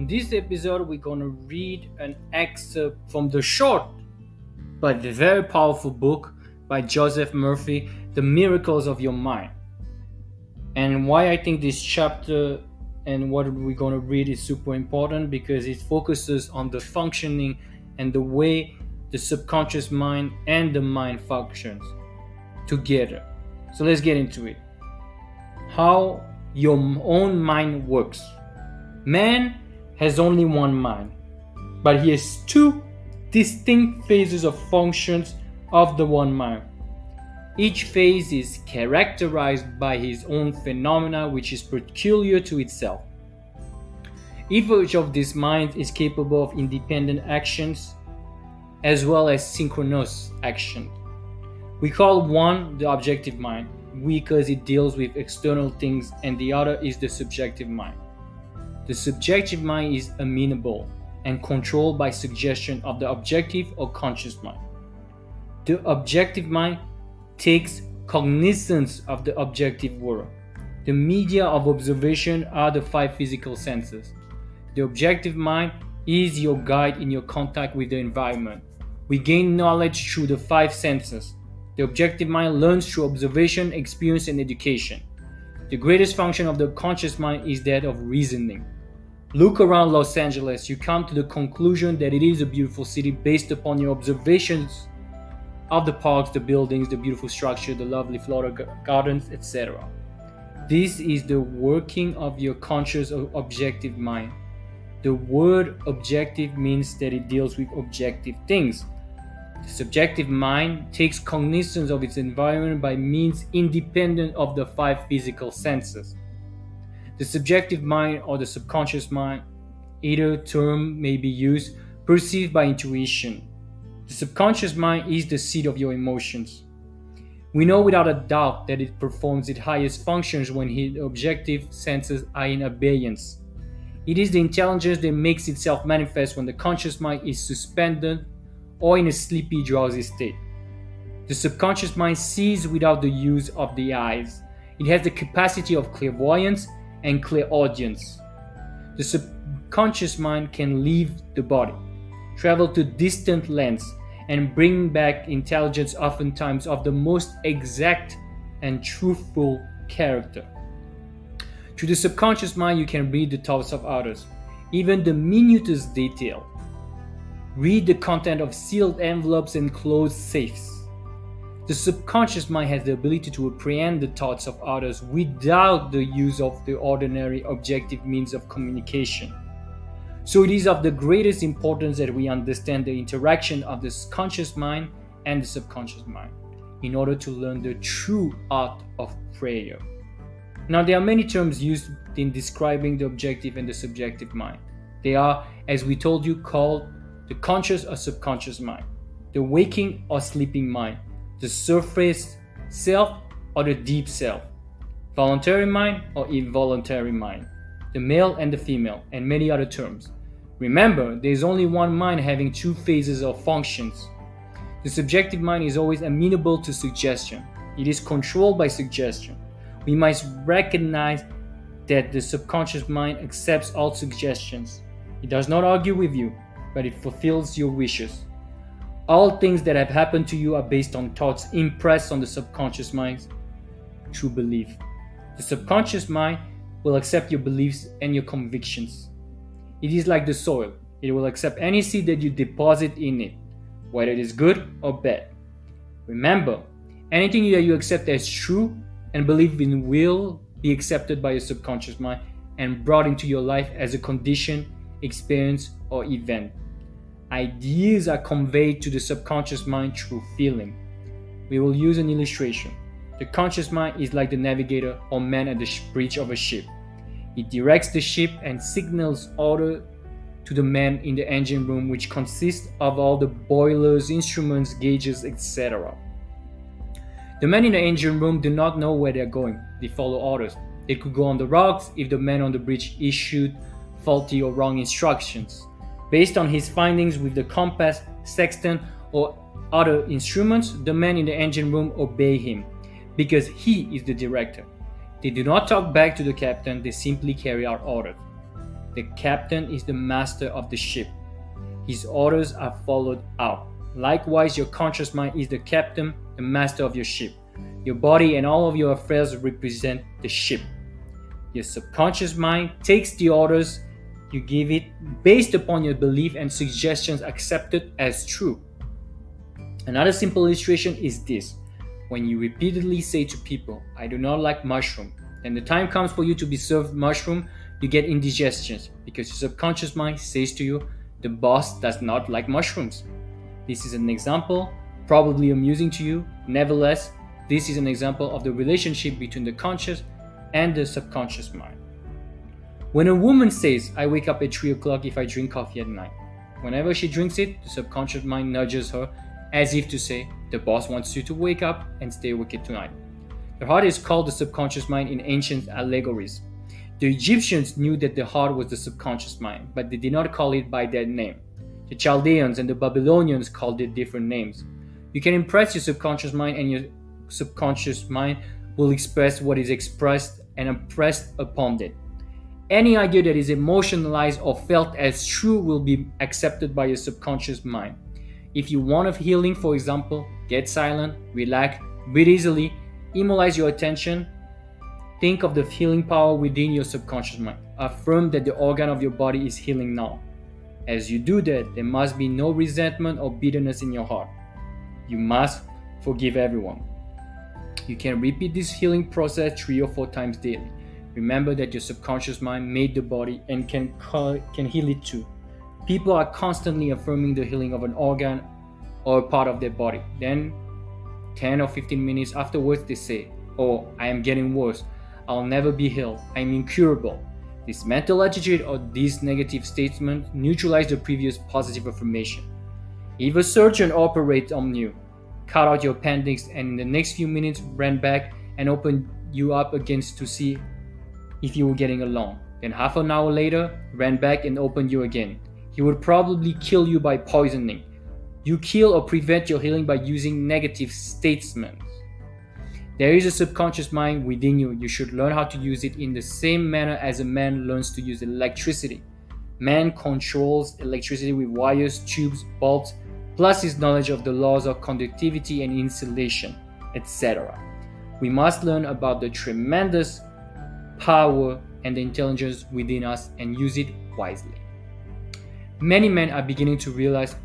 In this episode, we're going to read an excerpt from the short but very powerful book by Joseph Murphy, The Miracles of Your Mind. And why I think this chapter and what we're going to read is super important, because it focuses on the functioning and the way the subconscious mind and the mind functions together. So let's get into it. How your own mind works. Man has only one mind, but he has two distinct phases of functions of the one mind. Each phase is characterized by his own phenomena, which is peculiar to itself. Each of these minds is capable of independent actions as well as synchronous action. We call one the objective mind, because it deals with external things, and the other is the subjective mind. The subjective mind is amenable and controlled by suggestion of the objective or conscious mind. The objective mind takes cognizance of the objective world. The media of observation are the five physical senses. The objective mind is your guide in your contact with the environment. We gain knowledge through the five senses. The objective mind learns through observation, experience, and education. The greatest function of the conscious mind is that of reasoning. Look around Los Angeles. You come to the conclusion that it is a beautiful city based upon your observations of the parks, the buildings, the beautiful structure, the lovely flower gardens, etc. This is the working of your conscious or objective mind. The word objective means that it deals with objective things. The subjective mind takes cognizance of its environment by means independent of the five physical senses. The subjective mind or the subconscious mind, either term may be used, perceived by intuition. The subconscious mind is the seat of your emotions. We know without a doubt that it performs its highest functions when its objective senses are in abeyance. It is the intelligence that makes itself manifest when the conscious mind is suspended or in a sleepy, drowsy state. The subconscious mind sees without the use of the eyes. It has the capacity of clairvoyance and clairaudience. The subconscious mind can leave the body, travel to distant lands, and bring back intelligence, oftentimes of the most exact and truthful character. Through the subconscious mind, you can read the thoughts of others, even the minutest detail. Read the content of sealed envelopes and closed safes. The subconscious mind has the ability to apprehend the thoughts of others without the use of the ordinary objective means of communication. So it is of the greatest importance that we understand the interaction of the conscious mind and the subconscious mind in order to learn the true art of prayer. Now, there are many terms used in describing the objective and the subjective mind. They are, as we told you, called the conscious or subconscious mind, the waking or sleeping mind, the surface self or the deep self, voluntary mind or involuntary mind, the male and the female, and many other terms. Remember, there is only one mind having two phases or functions. The subjective mind is always amenable to suggestion. It is controlled by suggestion. We must recognize that the subconscious mind accepts all suggestions. It does not argue with you, but it fulfills your wishes. All things that have happened to you are based on thoughts impressed on the subconscious mind through belief. The subconscious mind will accept your beliefs and your convictions. It is like the soil. It will accept any seed that you deposit in it, whether it is good or bad. Remember, anything that you accept as true and believe in will be accepted by your subconscious mind and brought into your life as a condition, experience, or event. Ideas are conveyed to the subconscious mind through feeling. We will use an illustration. The conscious mind is like the navigator or man at the bridge of a ship. It directs the ship and signals order to the man in the engine room, which consists of all the boilers, instruments, gauges, etc. The men in the engine room do not know where they are going. They follow orders. They could go on the rocks if the man on the bridge issued faulty or wrong instructions. Based on his findings with the compass, sextant, or other instruments, the men in the engine room obey him, because he is the director. They do not talk back to the captain, they simply carry out orders. The captain is the master of the ship. His orders are followed out. Likewise, your conscious mind is the captain, the master of your ship. Your body and all of your affairs represent the ship. Your subconscious mind takes the orders you give it based upon your belief and suggestions accepted as true. Another simple illustration is this. When you repeatedly say to people, I do not like mushroom, and the time comes for you to be served mushroom, you get indigestions because your subconscious mind says to you, the boss does not like mushrooms. This is an example, probably amusing to you. Nevertheless, this is an example of the relationship between the conscious and the subconscious mind. When a woman says, I wake up at 3 o'clock if I drink coffee at night, whenever she drinks it, the subconscious mind nudges her as if to say, the boss wants you to wake up and stay awake tonight. The heart is called the subconscious mind in ancient allegories. The Egyptians knew that the heart was the subconscious mind, but they did not call it by that name. The Chaldeans and the Babylonians called it different names. You can impress your subconscious mind, and your subconscious mind will express what is expressed and impressed upon it. Any idea that is emotionalized or felt as true will be accepted by your subconscious mind. If you want a healing, for example, get silent, relax, breathe easily, immobilize your attention. Think of the healing power within your subconscious mind. Affirm that the organ of your body is healing now. As you do that, there must be no resentment or bitterness in your heart. You must forgive everyone. You can repeat this healing process 3 or 4 times daily. Remember that your subconscious mind made the body and can heal it too. People are constantly affirming the healing of an organ or a part of their body. Then 10 or 15 minutes afterwards they say, oh, I am getting worse. I'll never be healed. I'm incurable. This mental attitude or these negative statements neutralize the previous positive affirmation. If a surgeon operates on you, cut out your appendix, and in the next few minutes ran back and opened you up against to see if you were getting along, then half an hour later ran back and opened you again, he would probably kill you by poisoning. You kill or prevent your healing by using negative statements. There is a subconscious mind within you. You should learn how to use it in the same manner as a man learns to use electricity. Man controls electricity with wires, tubes, bulbs, plus his knowledge of the laws of conductivity and insulation, etc. We must learn about the tremendous power and the intelligence within us and use it wisely. Many men are beginning to realize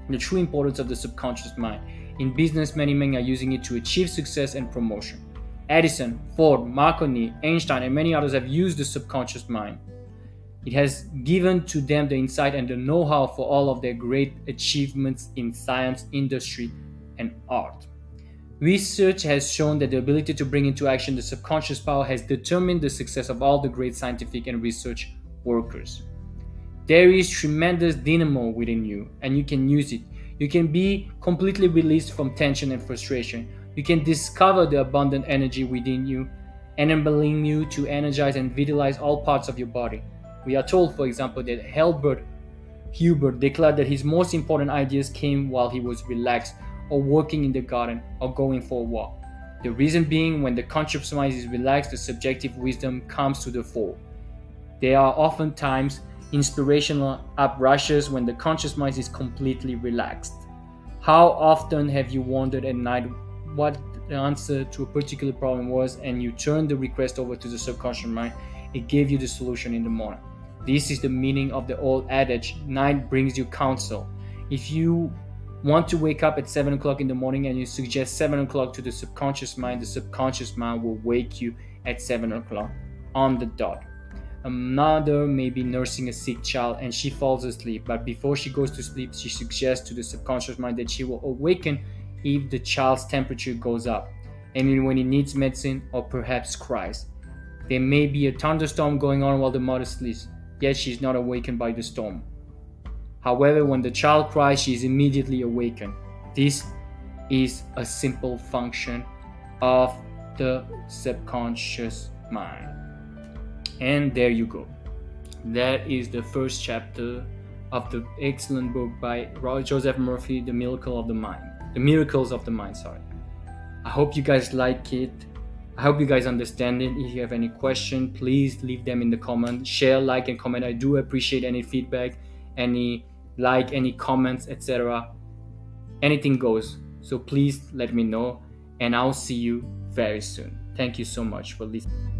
the true importance of the subconscious mind. In business, many men are using it to achieve success and promotion. Edison, Ford, Marconi, Einstein, and many others have used the subconscious mind. It has given to them the insight and the know-how for all of their great achievements in science, industry, and art. Research has shown that the ability to bring into action the subconscious power has determined the success of all the great scientific and research workers. There is tremendous dynamo within you, and you can use it. You can be completely released from tension and frustration. You can discover the abundant energy within you, enabling you to energize and vitalize all parts of your body. We are told, for example, that Herbert Hubert declared that his most important ideas came while he was relaxed or working in the garden or going for a walk. The reason being, when the conscious mind is relaxed, the subjective wisdom comes to the fore. There are oftentimes inspirational uprushes when the conscious mind is completely relaxed. How often have you wondered at night what the answer to a particular problem was, and you turned the request over to the subconscious mind? It gave you the solution in the morning. This is the meaning of the old adage, night brings you counsel. If you want to wake up at 7 o'clock in the morning and you suggest 7 o'clock to the subconscious mind will wake you at 7 o'clock on the dot. A mother may be nursing a sick child and she falls asleep, but before she goes to sleep, she suggests to the subconscious mind that she will awaken if the child's temperature goes up, and when he needs medicine or perhaps cries. There may be a thunderstorm going on while the mother sleeps, yet she is not awakened by the storm. However, when the child cries, she is immediately awakened. This is a simple function of the subconscious mind. And there you go. That is the first chapter of the excellent book by Joseph Murphy, The Miracles of the Mind. I hope you guys like it. I hope you guys understand it. If you have any question, please leave them in the comment. Share, like, and comment. I do appreciate any feedback, any like, any comments, etc. Anything goes. So please let me know, and I'll see you very soon. Thank you so much for listening.